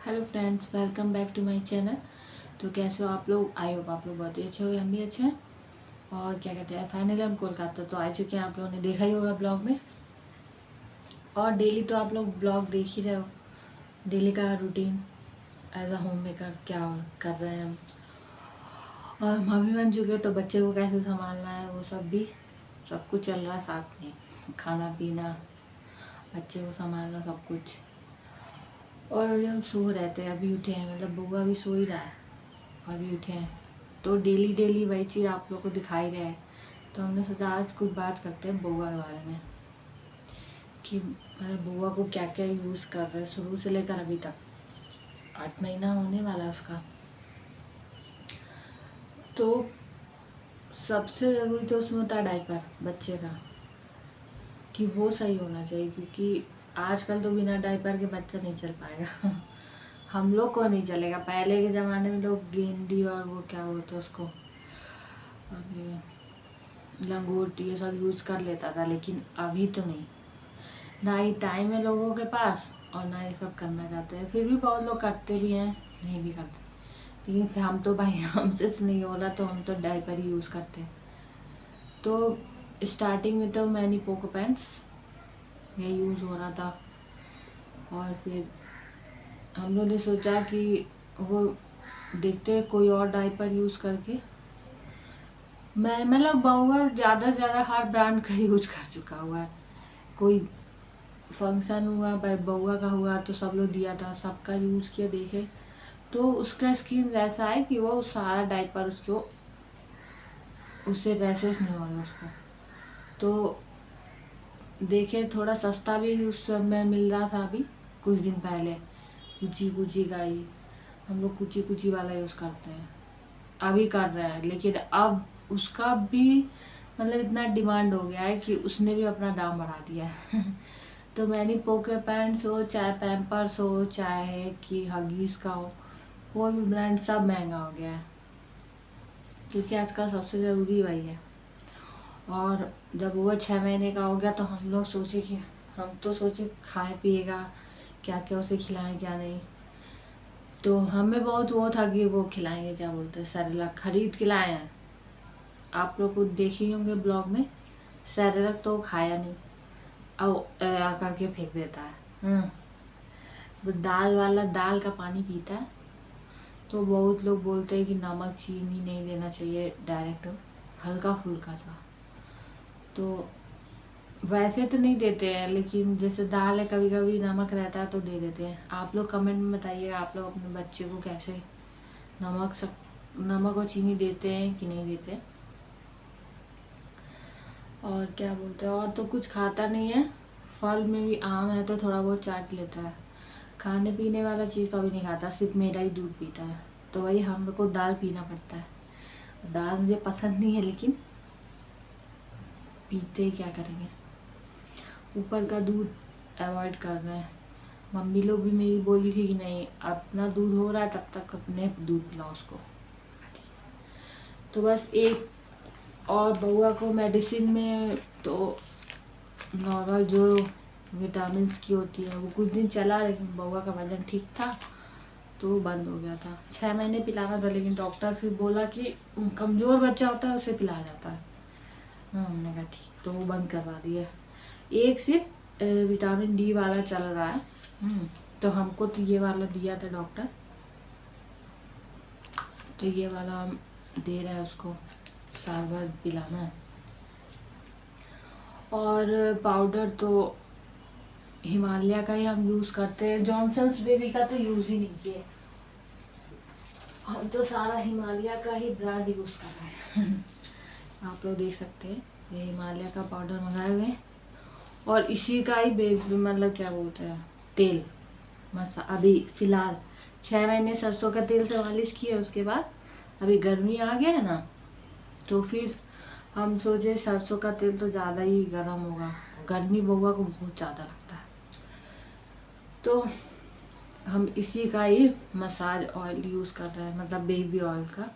Hello friends, welcome back to my channel. तो कैसे हो आप लोग? आई होप आप लोग बहुत ही अच्छे हो, हम भी अच्छे हैं। और क्या कहते हैं, फाइनली हम कोलकाता तो आ चुके हैं। आप लोगों ने देखा ही होगा ब्लॉग में। और डेली तो आप लोग ब्लॉग देख ही रहे हो, डेली का routine as a homemaker क्या कर रहे हैं हम। और मम्मी बन चुके हो तो बच्चे को कैसे संभालना है वो सब भी सब कुछ चल रहा है साथ में। खाना पीना, बच्चे को संभालना, सब कुछ। और अभी हम सो रहे थे, अभी उठे हैं, मतलब बुआ भी सो ही रहा है, अभी उठे हैं। तो डेली डेली वही चीज़ आप लोग को दिखाई रहा है। तो हमने सोचा आज कुछ बात करते हैं बुआ के बारे में, कि मतलब बुआ को क्या क्या यूज़ कर रहे हैं शुरू से लेकर अभी तक। 8 महीना होने वाला है उसका। तो सबसे ज़रूरी तो उसमें होता है डायपर बच्चे का, कि वो सही होना चाहिए, क्योंकि आजकल तो बिना डायपर के बच्चा नहीं चल पाएगा। हम लोग को नहीं चलेगा। पहले के ज़माने में लोग गेंदी और वो क्या बोलते उसको, अभी लंगोट, ये सब यूज़ कर लेता था, लेकिन अभी तो नहीं। ना ही टाइम है लोगों के पास और ना ये सब करना चाहते हैं। फिर भी बहुत लोग करते भी हैं, नहीं भी करते। लेकिन फिर हम तो भाई हमसे तो नहीं हो रहा, तो हम तो डायपर ही यूज़ करते हैं। तो स्टार्टिंग में तो मैनी पोको पैंट्स ये यूज़ हो रहा था। और फिर हम लोग ने सोचा कि वो देखते हैं कोई और डायपर यूज़ करके। मैं मतलब बहुआ ज़्यादा से ज़्यादा हर ब्रांड का यूज कर चुका हुआ है। कोई फंक्शन हुआ, बउआ का हुआ तो सब लोग दिया था, सबका यूज़ किया, देखे तो उसका स्किन ऐसा है कि वो सारा डायपर उसको, उससे रैशेस नहीं हो रहे उसको। तो देखे थोड़ा सस्ता भी उस समय मिल रहा था। अभी कुछ दिन पहले कुची कुची का ही, हम लोग कुची कुची वाला यूज़ करते हैं, अभी कर रहे हैं। लेकिन अब उसका भी मतलब इतना डिमांड हो गया है कि उसने भी अपना दाम बढ़ा दिया है। तो मैंने पोके पैंट्स हो, चाहे पैम्पर्स हो, चाहे कि हगीज का हो, कोई भी ब्रांड सब महंगा हो गया है, क्योंकि आजकल सबसे ज़रूरी वही है। और जब वो 6 महीने का हो गया तो हम लोग सोचे कि हम तो सोचे खाए पिएगा, क्या क्या उसे खिलाएं क्या नहीं। तो हमें बहुत वो था कि वो खिलाएंगे, क्या बोलते हैं, सेरेलक खरीद के लाए हैं। आप लोग को देखे होंगे ब्लॉग में, सेरेलक तो खाया नहीं, अब करके फेंक देता है। वो दाल वाला, दाल का पानी पीता है। तो बहुत लोग बोलते हैं कि नमक चीनी नहीं देना चाहिए डायरेक्ट, हल्का फुल्का सा। तो वैसे तो नहीं देते हैं, लेकिन जैसे दाल है कभी कभी नमक रहता है तो दे देते हैं। आप लोग कमेंट में बताइए, आप लोग अपने बच्चे को कैसे नमक और चीनी देते हैं कि नहीं देते। और क्या बोलते हैं, और तो कुछ खाता नहीं है। फल में भी आम है तो थोड़ा बहुत चाट लेता है। खाने पीने वाला चीज़ तो अभी नहीं खाता, सिर्फ मेरा ही दूध पीता है। तो वही हम लोग को दाल पीना पड़ता है। दाल मुझे पसंद नहीं है, लेकिन पीते ही क्या करेंगे। ऊपर का दूध अवॉइड कर रहे हैं। मम्मी लोग भी मेरी बोली थी कि नहीं, अपना दूध हो रहा है तब तक अपने दूध पिलाओ उसको। तो बस एक और बउआ को मेडिसिन में तो नॉर्मल जो विटामिन की होती है वो कुछ दिन चला, लेकिन बउआ का वजन ठीक था तो वो बंद हो गया था। 6 महीने पिलाना था, लेकिन डॉक्टर फिर बोला कि कमज़ोर बच्चा होता है उसे पिलाया जाता है। हमने कहा ठीक, तो वो बंद करवा दिया। एक सिर्फ विटामिन डी वाला चल रहा है। तो हमको तो ये वाला दिया था डॉक्टर, तो ये वाला हम दे रहे हैं उसको, साल भर पिलाना है। और पाउडर तो हिमालय का ही हम यूज़ करते हैं, जॉनसन्स बेबी का तो यूज़ ही नहीं किए हम, तो सारा हिमालय का ही ब्रांड यूज़ कर रहे हैं। आप लोग देख सकते हैं ये हिमालय का पाउडर मंगाए हुए हैं, और इसी का ही मतलब क्या बोलते हैं, तेल अभी फ़िलहाल 6 महीने सरसों का तेल से मालिश किए। उसके बाद अभी गर्मी आ गया है ना, तो फिर हम सोचे सरसों का तेल तो ज़्यादा ही गर्म होगा, गर्मी बउआ को बहुत ज़्यादा लगता है, तो हम इसी का ही मसाज ऑयल यूज़ कर रहे हैं, मतलब बेबी ऑयल का,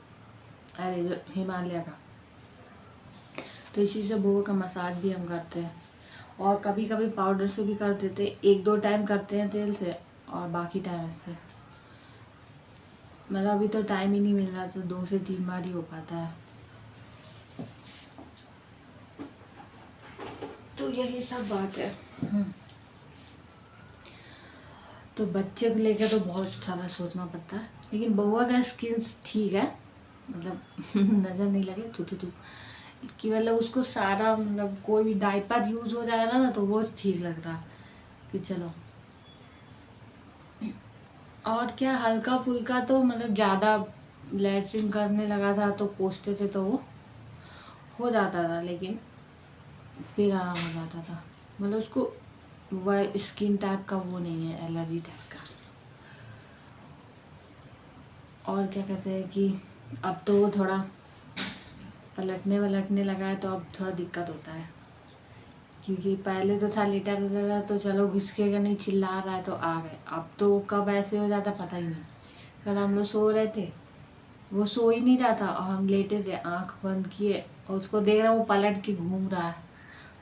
अरे जो हिमालय का। तो इसी से बउआ का मसाज भी हम करते हैं, और कभी कभी पाउडर से भी कर देते हैं। 1-2 टाइम करते हैं तेल से, और बाकी टाइम ऐसे। मतलब अभी तो टाइम ही नहीं मिल रहा, तो 2 से 3 बार ही हो पाता है। तो यही सब बात है। तो बच्चे को लेकर तो बहुत सारा सोचना पड़ता है, लेकिन बउआ का स्किल्स ठीक है, मतलब नज़र नहीं लगे तू कि मतलब उसको सारा, मतलब कोई भी डायपर यूज़ हो जाएगा ना तो वो ठीक लग रहा कि चलो। और क्या, हल्का फुल्का तो मतलब ज़्यादा लैट्रिन करने लगा था तो पोंछते थे तो वो हो जाता था, लेकिन फिर आराम हो जाता था। मतलब उसको वह स्किन टाइप का वो नहीं है, एलर्जी टाइप का। और क्या कहते हैं कि अब तो वो थोड़ा पलटने लगा है, तो अब थोड़ा दिक्कत होता है, क्योंकि पहले तो था लेटा रहता था तो चलो घिसकेगा नहीं, चिल्ला रहा है तो आ गए। अब तो कब ऐसे हो जाता पता ही नहीं। कल हम लोग सो रहे थे, वो सो ही नहीं रहा था और हम लेटे थे, आंख बंद किए और उसको देख रहा हूँ वो पलट के घूम रहा है,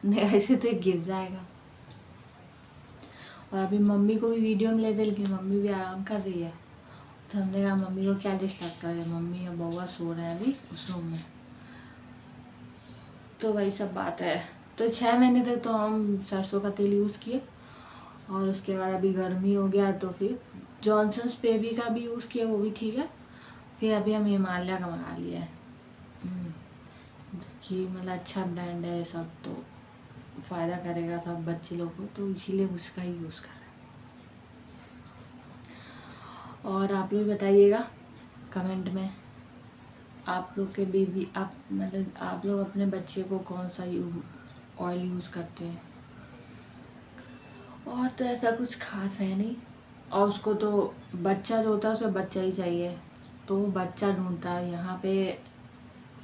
नहीं ऐसे तो गिर जाएगा। और अभी मम्मी को भी वीडियो में लेते, लेकिन मम्मी भी आराम कर रही है, तो हमने कहा मम्मी को क्या डिस्टर्ब करें, मम्मी और बउआ सो रहे हैं अभी उस रूम में। तो वही सब बात है। तो 6 महीने तक तो हम सरसों का तेल यूज़ किए, और उसके बाद अभी गर्मी हो गया तो फिर जॉनसन्स बेबी का भी यूज़ किया, वो भी ठीक है। फिर अभी हम हिमालय का मंगा लिया है कि मतलब अच्छा ब्रांड है सब, तो फ़ायदा करेगा सब बच्चे लोग को, तो इसीलिए उसका ही यूज़ कर रहे हैं। और आप लोग बताइएगा कमेंट में, आप लोग के बेबी, आप मतलब आप लोग अपने बच्चे को कौन सा ऑयल यूज़ करते हैं। और तो ऐसा कुछ खास है नहीं, और उसको तो बच्चा जो होता है उसे बच्चा ही चाहिए, तो वो बच्चा ढूंढता है। यहाँ पे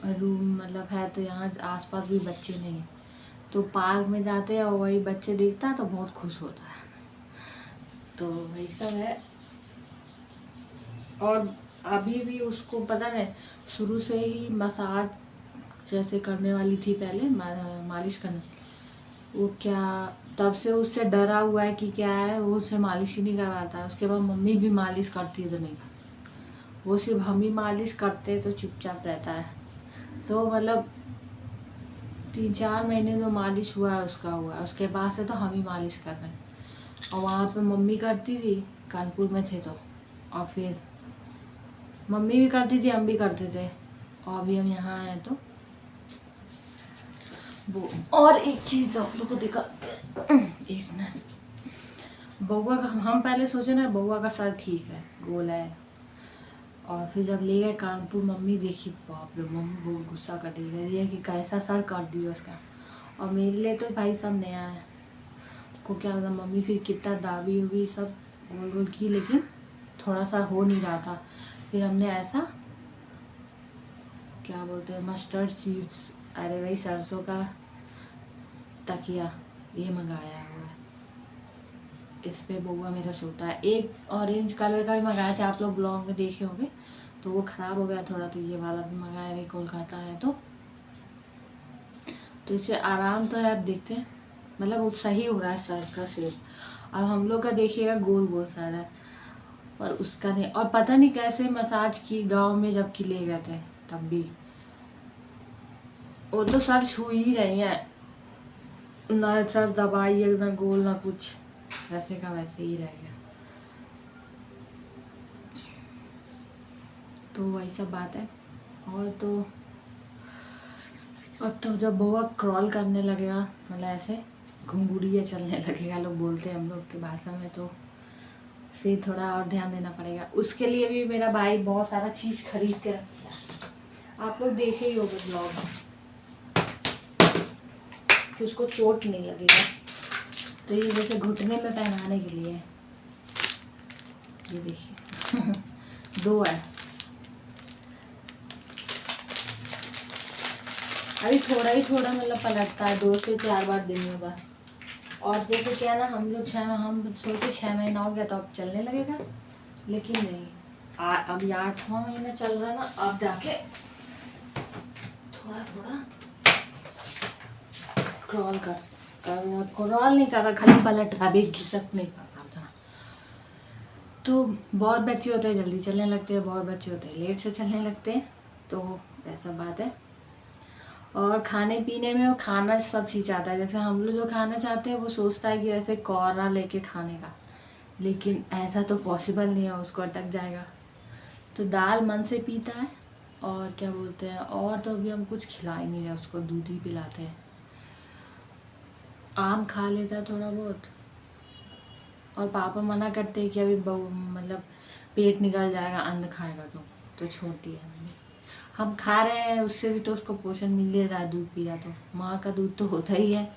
रूम मतलब है तो यहाँ आसपास भी बच्चे नहीं हैं, तो पार्क में जाते हैं और वही बच्चे देखता है तो बहुत खुश होता है। तो वही सब है। और अभी भी उसको पता नहीं, शुरू से ही मसाज जैसे करने वाली थी पहले, मालिश करने, वो क्या तब से उससे डरा हुआ है कि क्या है, वो उससे मालिश ही नहीं करवाता। उसके बाद मम्मी भी मालिश करती है तो नहीं करती, वो सिर्फ हम ही मालिश करते तो चुपचाप रहता है। तो मतलब 3-4 महीने जो मालिश हुआ है उसका हुआ है, उसके बाद से तो हम ही मालिश कर रहे हैं। और वहाँ पे मम्मी करती थी, कानपुर में थे तो, और फिर मम्मी भी करती थी, हम भी करते थे, और अभी हम यहाँ आए तो वो। और एक चीज़ आप लोग को दिखा, एक मिनट, बउआ का हम पहले सोचे ना बउआ का सर ठीक है, गोल है, और फिर जब ले गए कानपुर, मम्मी देखी, बाप रे, मम्मी बहुत गुस्सा कर रही है कि कैसा सर कर दिया उसका। और मेरे लिए तो भाई सब नया है, को क्या पता मम्मी फिर कितना दाबी उबी सब गोल गोल की, लेकिन थोड़ा सा हो नहीं रहा था। फिर हमने ऐसा क्या बोलते हैं, मस्टर्ड सीड्स, अरे वही सरसों का तकिया, ये मंगाया हुआ है, इस पे बउआ मेरा सोता है। एक ऑरेंज कलर का भी मंगाया था, आप लोग ब्लॉग में देखे होंगे, तो वो ख़राब हो गया थोड़ा, तो ये वाला भी मंगाया है, कोलकाता है तो इससे आराम तो है। अब देखते हैं, मतलब वो सही हो रहा है सर का शेप। अब हम लोग का देखिएगा गोल गोल सारा है, और उसका नहीं। और पता नहीं कैसे मसाज की गांव में जबकि ले गए थे, तब भी वो तो सर छू ही रही है, ना सर दबाई है ना गोल ना कुछ, वैसे का वैसे ही रह गया। तो वही सब बात है। और तो अब तो जब बउआ क्रॉल करने लगेगा, मतलब ऐसे घुंघुड़िया चलने लगेगा, लोग बोलते हैं हम लोग की भाषा में, तो फिर थोड़ा और ध्यान देना पड़ेगा। उसके लिए भी मेरा भाई बहुत सारा चीज़ खरीद के रख दिया, आप लोग देखे ही होंगे ब्लॉग में, कि उसको चोट नहीं लगेगा। तो ये जैसे घुटने में पहनाने के लिए, ये देखिए 2 है, अभी थोड़ा ही थोड़ा मतलब पलटता है, 2 से 4 बार दिन में बस। और जैसे क्या ना, हम सोचे 6 महीना हो गया तो अब चलने लगेगा, लेकिन नहीं, अब 8वां महीना चल रहा है ना, अब जाके थोड़ा थोड़ा क्रॉल क्रॉल नहीं कर रहा, खाली पलट रहा, भी घिसक नहीं करता उतना। तो बहुत बच्चे होते हैं जल्दी चलने लगते हैं, बहुत बच्चे होते हैं लेट से चलने लगते हैं, तो ऐसा बात है। और खाने पीने में वो खाना सब चीज़ चाहता है, जैसे हम लोग जो खाना चाहते हैं वो सोचता है कि ऐसे कौरा लेके खाने का, लेकिन ऐसा तो पॉसिबल नहीं है, उसको अटक जाएगा। तो दाल मन से पीता है। और क्या बोलते हैं, और तो अभी हम कुछ खिला ही नहीं रहे, उसको दूध ही पिलाते हैं। आम खा लेता है थोड़ा बहुत, और पापा मना करते हैं कि अभी मतलब पेट निकल जाएगा अन्न खाएगा तो छोड़ दिया हमने। हम खा रहे हैं, उससे भी तो उसको पोषण मिल ही रहा है, दूध पी रहा, तो माँ का दूध तो होता ही है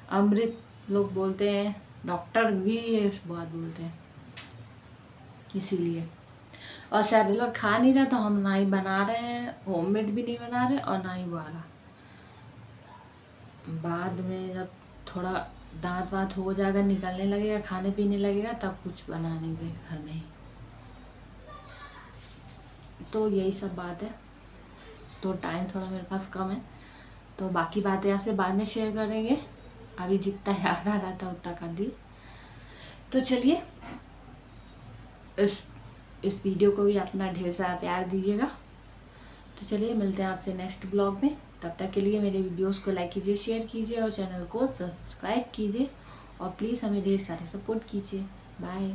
अमृत, लोग बोलते हैं, डॉक्टर भी ये बात बोलते हैं, इसीलिए। और सारे लोग खा नहीं रहे तो हम ना ही बना रहे हैं, होममेड भी नहीं बना रहे और ना ही वो आ रहा। बाद में जब थोड़ा दांत वात हो जाएगा, निकलने लगेगा, खाने पीने लगेगा, तब कुछ बनाएंगे घर में ही। तो यही सब बात है। तो टाइम थोड़ा मेरे पास कम है, तो बाकी बातें आपसे बाद में शेयर करेंगे, अभी जितना याद आ रहा था उतना कर दी। तो चलिए, इस वीडियो को भी अपना ढेर सारा प्यार दीजिएगा। तो चलिए, मिलते हैं आपसे नेक्स्ट ब्लॉग में। तब तक के लिए मेरे वीडियोस को लाइक कीजिए, शेयर कीजिए और चैनल को सब्सक्राइब कीजिए, और प्लीज़ हमें ढेर सारे सपोर्ट कीजिए। बाय।